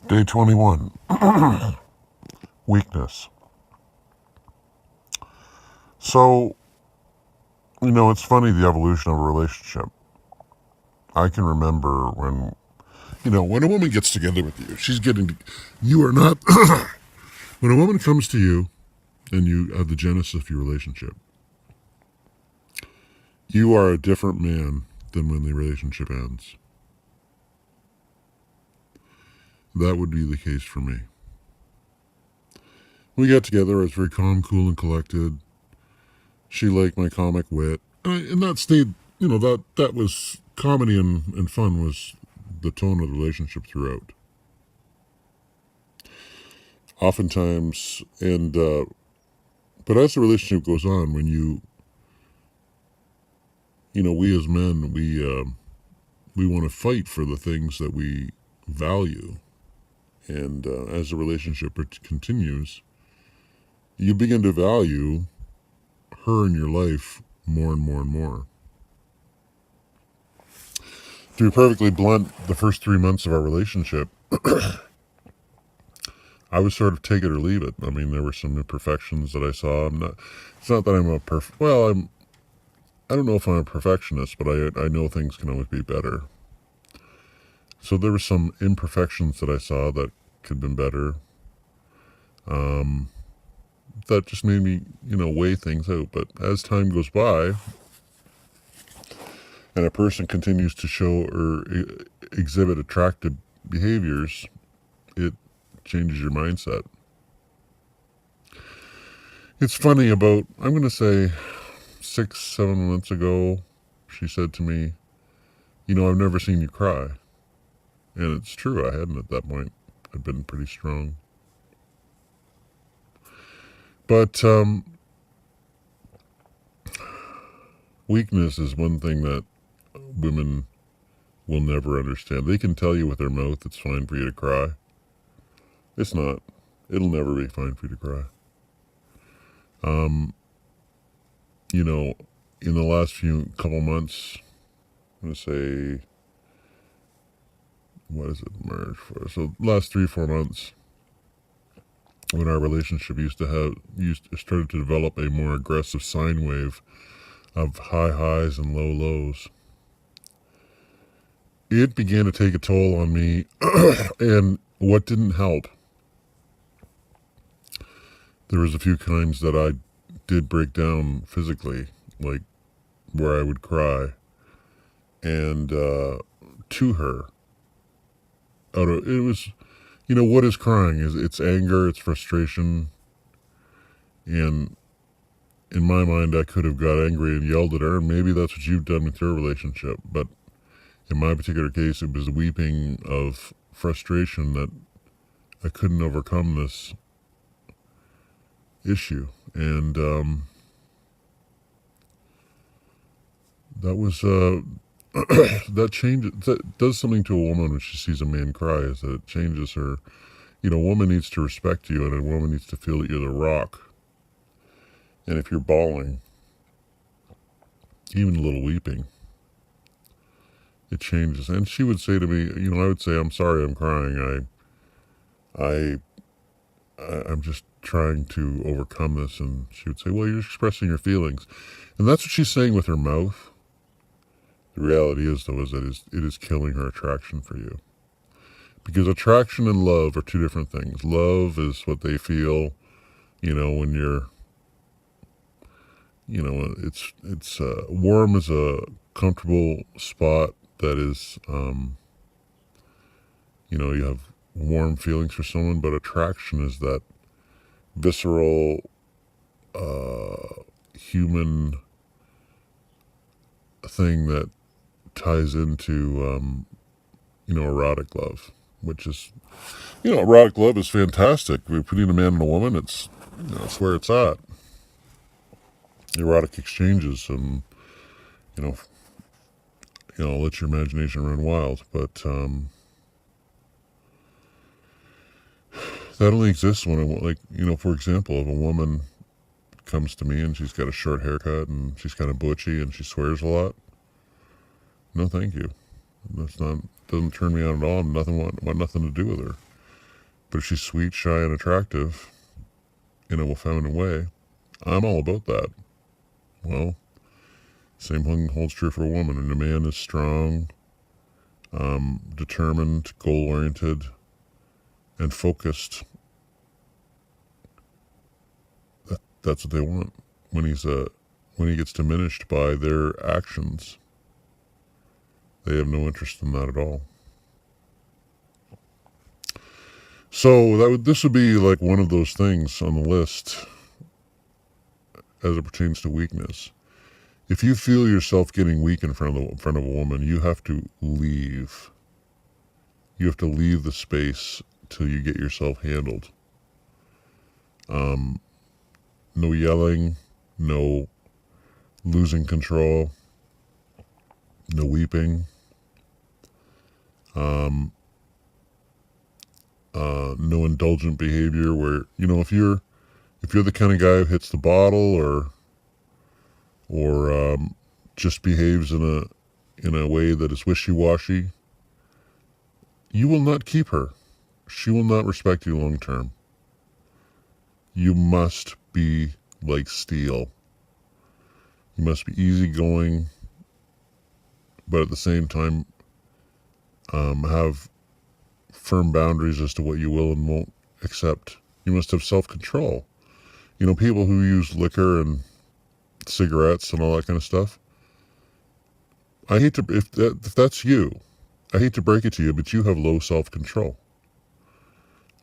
Day 21. Weakness. So, it's funny the evolution of a relationship. I can remember when a woman gets together with you, you are not, when a woman comes to you and you have the genesis of your relationship, you are a different man than when the relationship ends. That would be the case for me. We got together, I was very calm, cool, and collected. She liked my comic wit. And that stayed, that was comedy and fun was the tone of the relationship throughout. Oftentimes, but as the relationship goes on, when we as men, we want to fight for the things that we value. And as the relationship continues, you begin to value her in your life more and more and more. To be perfectly blunt, the first 3 months of our relationship, I was sort of take it or leave it. I mean, there were some imperfections that I saw. It's not that I'm I don't know if I'm a perfectionist, but I know things can always be better. So there were some imperfections that I saw that could have been better. That just made me, weigh things out. But as time goes by, and a person continues to show or exhibit attractive behaviors, it changes your mindset. It's funny, I'm going to say 6-7 months ago, she said to me, I've never seen you cry. And it's true, I hadn't at that point. I'd been pretty strong. But weakness is one thing that women will never understand. They can tell you with their mouth it's fine for you to cry. It's not. It'll never be fine for you to cry. In the last couple months, I'm going to say, March? So last 3-4 months, when our relationship started to develop a more aggressive sine wave of high highs and low lows, it began to take a toll on me. And what didn't help, there was a few times that I did break down physically, like where I would cry, and to her. It was, what is crying? It's anger, it's frustration, and in my mind, I could have got angry and yelled at her, and maybe that's what you've done with your relationship, but in my particular case, it was weeping of frustration that I couldn't overcome this issue, and that was that does something to a woman when she sees a man cry, is that it changes her. A woman needs to respect you, and a woman needs to feel that you're the rock. And if you're bawling, even a little weeping, it changes. And she would say to me, I would say, I'm sorry, I'm crying. I'm just trying to overcome this. And she would say, well, you're expressing your feelings. And that's what she's saying with her mouth. The reality is, though, is that it is killing her attraction for you. Because attraction and love are two different things. Love is what they feel, when you're, it's warm is a comfortable spot that is, you have warm feelings for someone, but attraction is that visceral, human thing that ties into, erotic love, which is, erotic love is fantastic. Between a man and a woman, it's where it's at. Erotic exchanges, and, let your imagination run wild, but, that only exists when, for example, if a woman comes to me and she's got a short haircut and she's kind of butchy and she swears a lot, no thank you. Doesn't turn me on at all. Want nothing to do with her. But if she's sweet, shy, and attractive in a feminine way, I'm all about that. Well, same thing holds true for a woman. And a man is strong, determined, goal-oriented, and focused. That's what they want. When he gets diminished by their actions, they have no interest in that at all. So this would be like one of those things on the list as it pertains to weakness. If you feel yourself getting weak in front of a woman, you have to leave. You have to leave the space till you get yourself handled. No yelling, no losing control, no weeping, no indulgent behavior where, if you're the kind of guy who hits the bottle or just behaves in a way that is wishy-washy, you will not keep her. She will not respect you long term. You must be like steel. You must be easygoing, but at the same time, have firm boundaries as to what you will and won't accept. You must have self-control. People who use liquor and cigarettes and all that kind of stuff, if that's you, I hate to break it to you, but you have low self-control.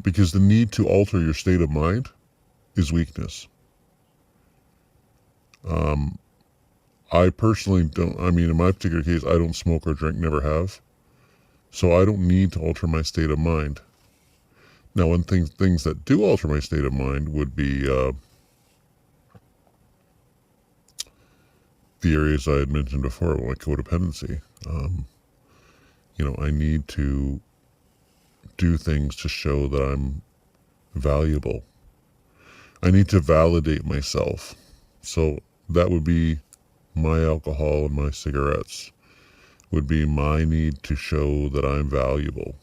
Because the need to alter your state of mind is weakness. I personally don't, in my particular case, I don't smoke or drink, never have. So I don't need to alter my state of mind. Now, one things that do alter my state of mind would be the areas I had mentioned before, like codependency. I need to do things to show that I'm valuable. I need to validate myself. So that would be my alcohol and my cigarettes, would be my need to show that I'm valuable.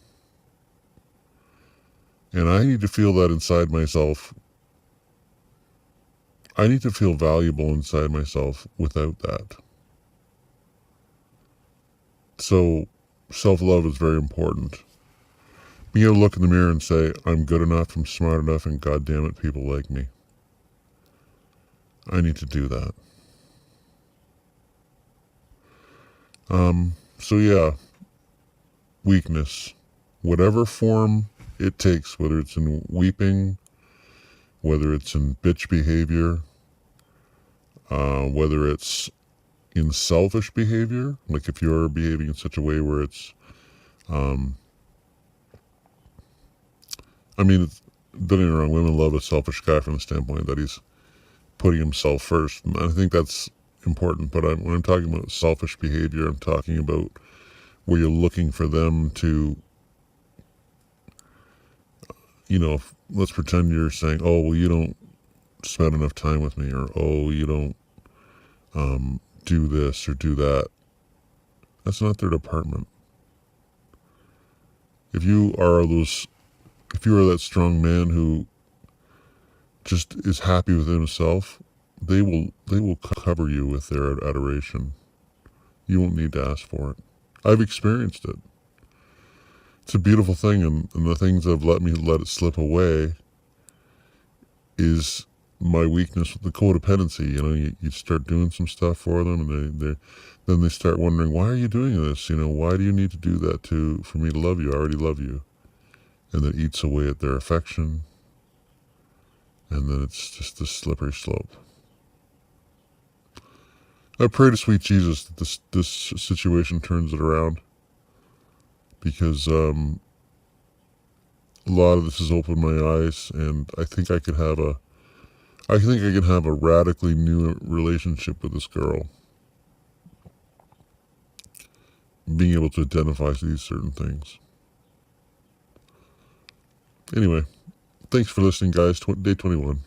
And I need to feel that inside myself. I need to feel valuable inside myself without that. So self-love is very important. Being able to look in the mirror and say, I'm good enough, I'm smart enough, and God damn it, people like me. I need to do that. So yeah, weakness, whatever form it takes, whether it's in weeping, whether it's in bitch behavior, whether it's in selfish behavior, like if you're behaving in such a way where it's, don't get me wrong, women love a selfish guy from the standpoint that he's putting himself first, and I think that's important, but when I'm talking about selfish behavior, I'm talking about where you're looking for them to, let's pretend you're saying, oh, well, you don't spend enough time with me, or, oh, you don't do this or do that. That's not their department. If you are that strong man who just is happy within himself, they will cover you with their adoration. You won't need to ask for it. I've experienced it. It's a beautiful thing, and the things that have let it slip away is my weakness with the codependency. You start doing some stuff for them, and then they start wondering, why are you doing this? Why do you need to do that for me to love you? I already love you. And that eats away at their affection, and then it's just this slippery slope. I pray to sweet Jesus that this situation turns it around, because a lot of this has opened my eyes, and I think I can have a radically new relationship with this girl, being able to identify these certain things. Anyway, thanks for listening, guys. Day 21.